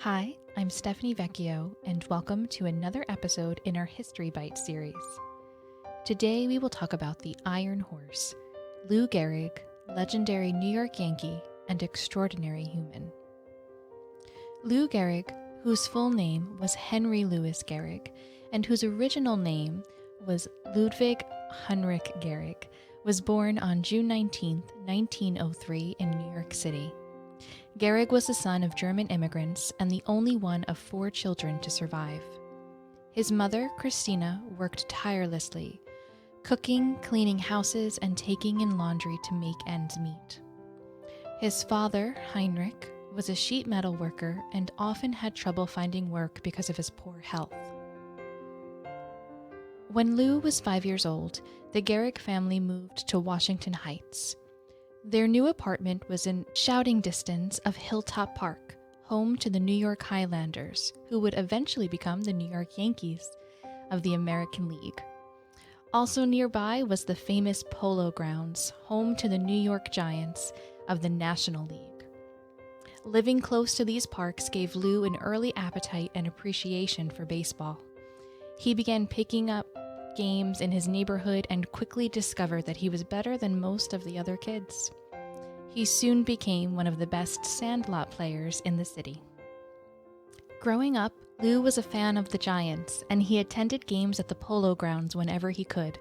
Hi, I'm Stephanie Vecchio, and welcome to another episode in our History Bite series. Today we will talk about the Iron Horse, Lou Gehrig, legendary New York Yankee and extraordinary human. Lou Gehrig, whose full name was Henry Louis Gehrig, and whose original name was Ludwig Heinrich Gehrig, was born on June 19, 1903 in New York City. Gehrig was the son of German immigrants and the only one of 4 children to survive. His mother, Christina, worked tirelessly, cooking, cleaning houses, and taking in laundry to make ends meet. His father, Heinrich, was a sheet metal worker and often had trouble finding work because of his poor health. When Lou was 5 years old, the Gehrig family moved to Washington Heights. Their new apartment was in shouting distance of Hilltop Park, home to the New York Highlanders, who would eventually become the New York Yankees of the American League. Also nearby was the famous Polo Grounds, home to the New York Giants of the National League. Living close to these parks gave Lou an early appetite and appreciation for baseball. He began picking up games in his neighborhood and quickly discovered that he was better than most of the other kids. He soon became one of the best sandlot players in the city. Growing up, Lou was a fan of the Giants, and he attended games at the Polo Grounds whenever he could.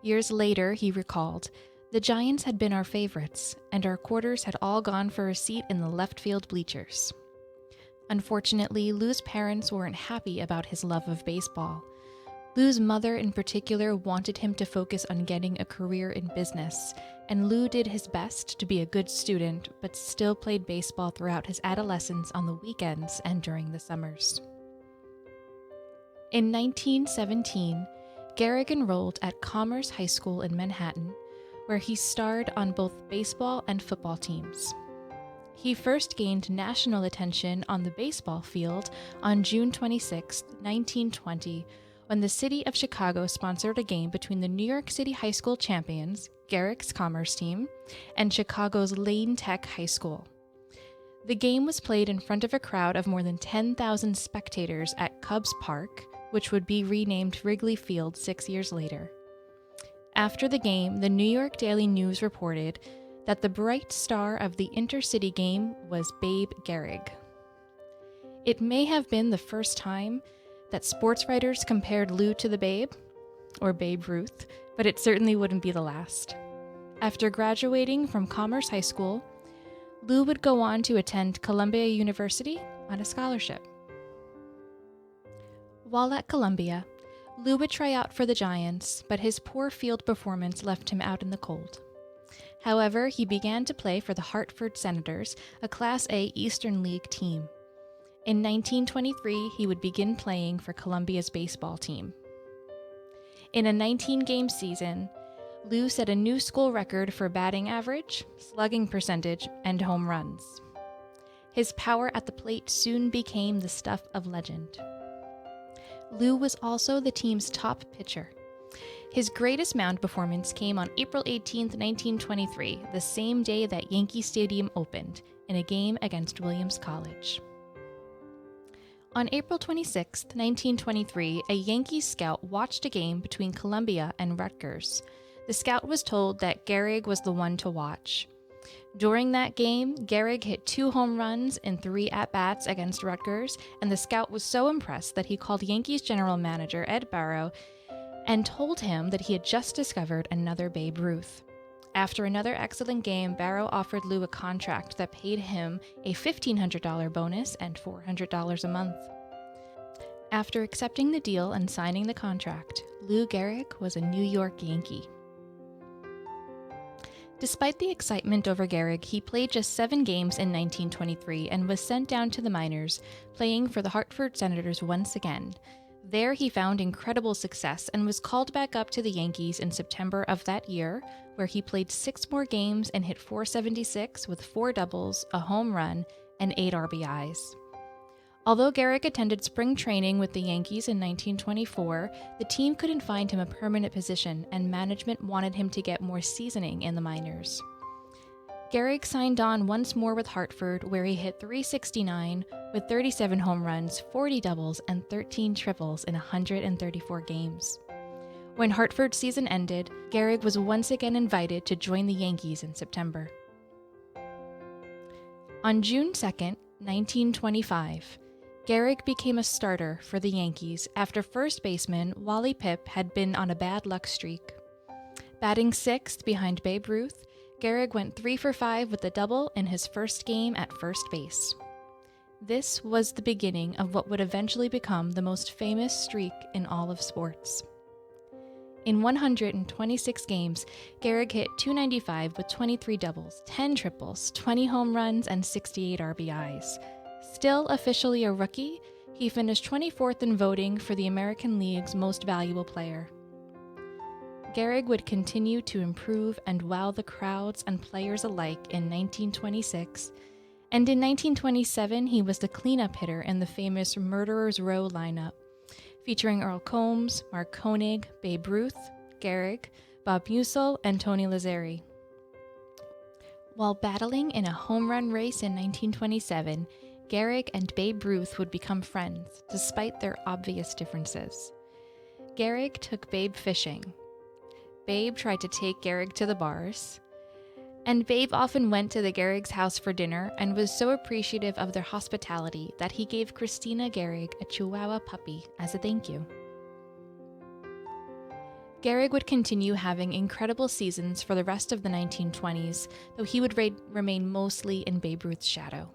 Years later, he recalled, "The Giants had been our favorites, and our quarters had all gone for a seat in the left field bleachers." Unfortunately, Lou's parents weren't happy about his love of baseball. Lou's mother in particular wanted him to focus on getting a career in business, and Lou did his best to be a good student, but still played baseball throughout his adolescence on the weekends and during the summers. In 1917, Gehrig enrolled at Commerce High School in Manhattan, where he starred on both baseball and football teams. He first gained national attention on the baseball field on June 26, 1920, when the city of Chicago sponsored a game between the New York City High School champions, Gehrig's Commerce team, and Chicago's Lane Tech High School. The game was played in front of a crowd of more than 10,000 spectators at Cubs Park, which would be renamed Wrigley Field 6 years later. After the game, the New York Daily News reported that the bright star of the intercity game was Babe Gehrig. It may have been the first time that sports writers compared Lou to the Babe, or Babe Ruth, but it certainly wouldn't be the last. After graduating from Commerce High School, Lou would go on to attend Columbia University on a scholarship. While at Columbia, Lou would try out for the Giants, but his poor field performance left him out in the cold. However, he began to play for the Hartford Senators, a Class A Eastern League team. In 1923, he would begin playing for Columbia's baseball team. In a 19-game season, Lou set a new school record for batting average, slugging percentage, and home runs. His power at the plate soon became the stuff of legend. Lou was also the team's top pitcher. His greatest mound performance came on April 18, 1923, the same day that Yankee Stadium opened, in a game against Williams College. On April 26, 1923, a Yankees scout watched a game between Columbia and Rutgers. The scout was told that Gehrig was the one to watch. During that game, Gehrig hit 2 home runs in 3 at-bats against Rutgers, and the scout was so impressed that he called Yankees general manager Ed Barrow and told him that he had just discovered another Babe Ruth. After another excellent game, Barrow offered Lou a contract that paid him a $1,500 bonus and $400 a month. After accepting the deal and signing the contract, Lou Gehrig was a New York Yankee. Despite the excitement over Gehrig, he played just 7 games in 1923 and was sent down to the minors, playing for the Hartford Senators once again. There he found incredible success and was called back up to the Yankees in September of that year, where he played 6 more games and hit .476 with 4 doubles, a home run, and 8 RBIs. Although Gehrig attended spring training with the Yankees in 1924, the team couldn't find him a permanent position, and management wanted him to get more seasoning in the minors. Gehrig signed on once more with Hartford, where he hit .369 with 37 home runs, 40 doubles, and 13 triples in 134 games. When Hartford's season ended, Gehrig was once again invited to join the Yankees in September. On June 2, 1925, Gehrig became a starter for the Yankees after first baseman Wally Pipp had been on a bad luck streak. Batting sixth behind Babe Ruth, Gehrig went 3 for 5 with a double in his first game at first base. This was the beginning of what would eventually become the most famous streak in all of sports. In 126 games, Gehrig hit .295 with 23 doubles, 10 triples, 20 home runs, and 68 RBIs. Still officially a rookie, he finished 24th in voting for the American League's Most Valuable Player. Gehrig would continue to improve and wow the crowds and players alike in 1926, and in 1927 he was the cleanup hitter in the famous Murderers Row lineup, featuring Earl Combs, Mark Koenig, Babe Ruth, Gehrig, Bob Meusel, and Tony Lazzeri. While battling in a home run race in 1927, Gehrig and Babe Ruth would become friends, despite their obvious differences. Gehrig took Babe fishing. Babe tried to take Gehrig to the bars, and Babe often went to the Gehrig's house for dinner and was so appreciative of their hospitality that he gave Christina Gehrig a Chihuahua puppy as a thank you. Gehrig would continue having incredible seasons for the rest of the 1920s, though he would remain mostly in Babe Ruth's shadow.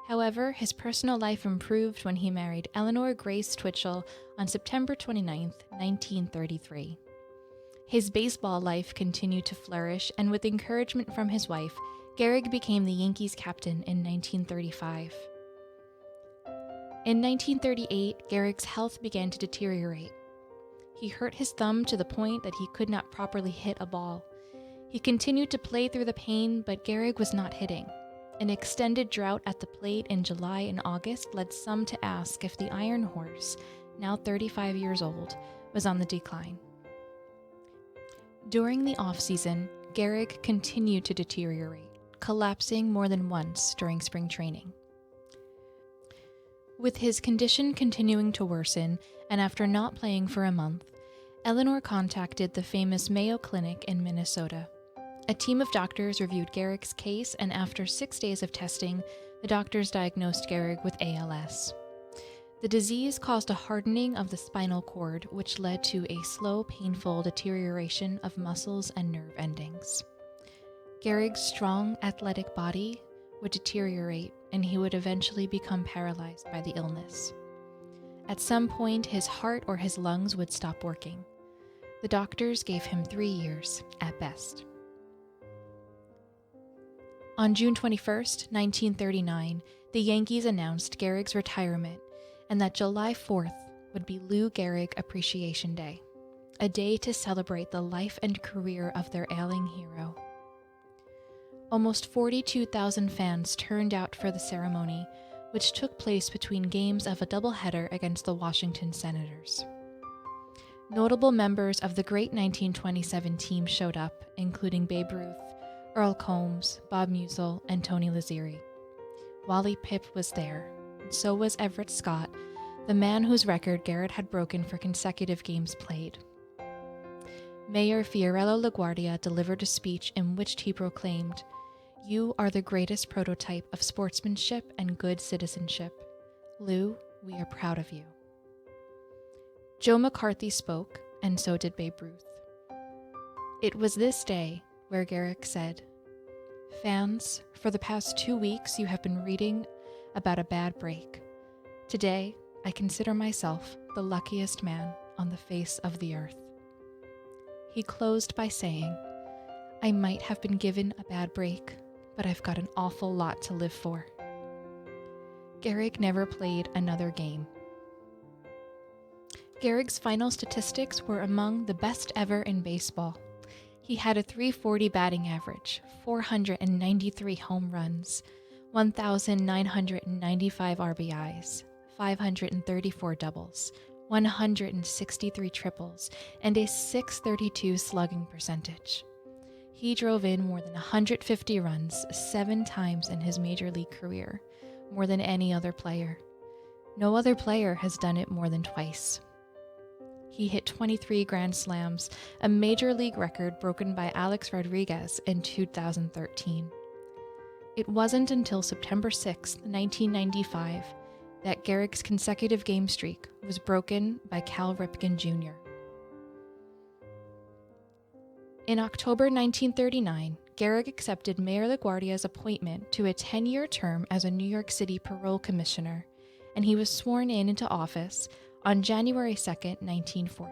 However, his personal life improved when he married Eleanor Grace Twitchell on September 29, 1933. His baseball life continued to flourish, and with encouragement from his wife, Gehrig became the Yankees captain in 1935. In 1938, Gehrig's health began to deteriorate. He hurt his thumb to the point that he could not properly hit a ball. He continued to play through the pain, but Gehrig was not hitting. An extended drought at the plate in July and August led some to ask if the Iron Horse, now 35 years old, was on the decline. During the off-season, Gehrig continued to deteriorate, collapsing more than once during spring training. With his condition continuing to worsen, and after not playing for a month, Eleanor contacted the famous Mayo Clinic in Minnesota. A team of doctors reviewed Gehrig's case, and after 6 days of testing, the doctors diagnosed Gehrig with ALS. The disease caused a hardening of the spinal cord, which led to a slow, painful deterioration of muscles and nerve endings. Gehrig's strong, athletic body would deteriorate, and he would eventually become paralyzed by the illness. At some point, his heart or his lungs would stop working. The doctors gave him 3 years, at best. On June 21, 1939, the Yankees announced Gehrig's retirement, and that July 4th would be Lou Gehrig Appreciation Day, a day to celebrate the life and career of their ailing hero. Almost 42,000 fans turned out for the ceremony, which took place between games of a doubleheader against the Washington Senators. Notable members of the great 1927 team showed up, including Babe Ruth, Earl Combs, Bob Meusel, and Tony Lazzeri. Wally Pipp was there, and so was Everett Scott, the man whose record Gehrig had broken for consecutive games played. Mayor Fiorello LaGuardia delivered a speech in which he proclaimed, "You are the greatest prototype of sportsmanship and good citizenship. Lou, we are proud of you." Joe McCarthy spoke, and so did Babe Ruth. It was this day where Gehrig said, "Fans, for the past 2 weeks you have been reading about a bad break. Today, I consider myself the luckiest man on the face of the earth." He closed by saying, "I might have been given a bad break, but I've got an awful lot to live for." Gehrig never played another game. Gehrig's final statistics were among the best ever in baseball. He had a .340 batting average, 493 home runs, 1,995 RBIs, 534 doubles, 163 triples, and a .632 slugging percentage. He drove in more than 150 runs 7 times in his major league career, more than any other player. No other player has done it more than twice. He hit 23 grand slams, a major league record broken by Alex Rodriguez in 2013. It wasn't until September 6, 1995, that Gehrig's consecutive game streak was broken by Cal Ripken Jr. In October 1939, Gehrig accepted Mayor LaGuardia's appointment to a 10-year term as a New York City parole commissioner, and he was sworn into office on January 2, 1940.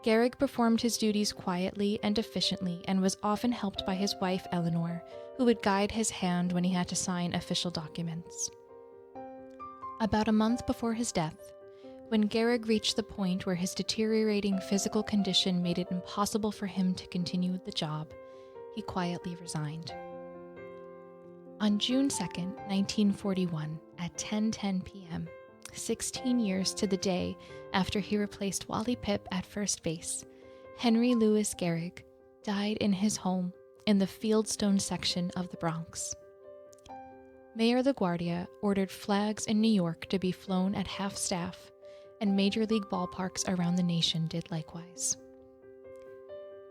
Gehrig performed his duties quietly and efficiently and was often helped by his wife Eleanor, who would guide his hand when he had to sign official documents. About a month before his death, when Gehrig reached the point where his deteriorating physical condition made it impossible for him to continue the job, he quietly resigned. On June 2, 1941, at 10:10 p.m., 16 years to the day after he replaced Wally Pipp at first base, Henry Louis Gehrig died in his home in the Fieldstone section of the Bronx. Mayor LaGuardia ordered flags in New York to be flown at half-staff, and major league ballparks around the nation did likewise.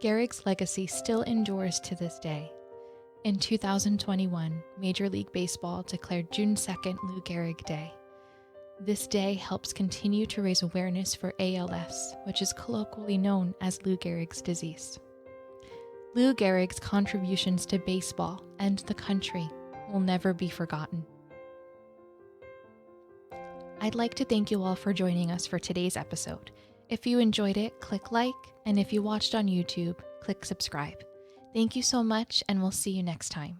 Gehrig's legacy still endures to this day. In 2021, Major League Baseball declared June 2nd Lou Gehrig Day. This day helps continue to raise awareness for ALS, which is colloquially known as Lou Gehrig's disease. Lou Gehrig's contributions to baseball and the country will never be forgotten. I'd like to thank you all for joining us for today's episode. If you enjoyed it, click like, and if you watched on YouTube, click subscribe. Thank you so much, and we'll see you next time.